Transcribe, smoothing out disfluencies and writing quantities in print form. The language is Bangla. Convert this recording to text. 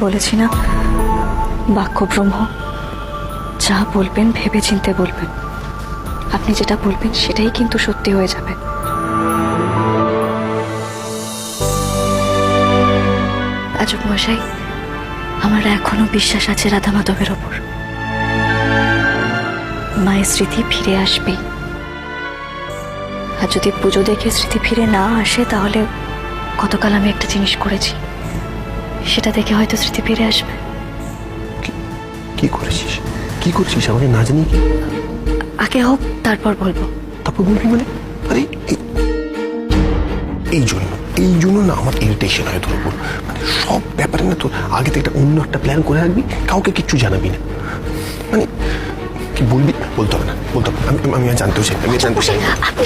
বলেছি না, বাক্য ব্রহ্ম। যা বলবেন ভেবে চিনতে বলবেন। আপনি যেটা বলবেন সেটাই কিন্তু সত্যি হয়ে যাবে। রাজক মশাই, আমার এখনো বিশ্বাস আছে রাধা মাধবের ওপর। মায়ের স্মৃতি ফিরে আসবেই। আর যদি পুজো দেখে স্মৃতি ফিরে না আসে, তাহলে গতকাল আমি একটা জিনিস করেছি, সেটা দেখে হয়তো স্মৃতি ফিরে আসবে। কি করেছিস? কি করছিস আমাকে না জানি? কি আগে হোক, তারপর বলবো। তারপর বলবি মানে? আরে এই জন্য না আমার ইরিটেশন হয় তোর উপর। মানে সব ব্যাপারে না তোর আগে থেকে অন্য একটা প্ল্যান করে রাখবি, কাউকে কিচ্ছু জানাবি না। মানে কি বলবি? বলতে হবে না, বলতে হবে। আমি জানতেও চাই, আমি জানতে চাই। আপনি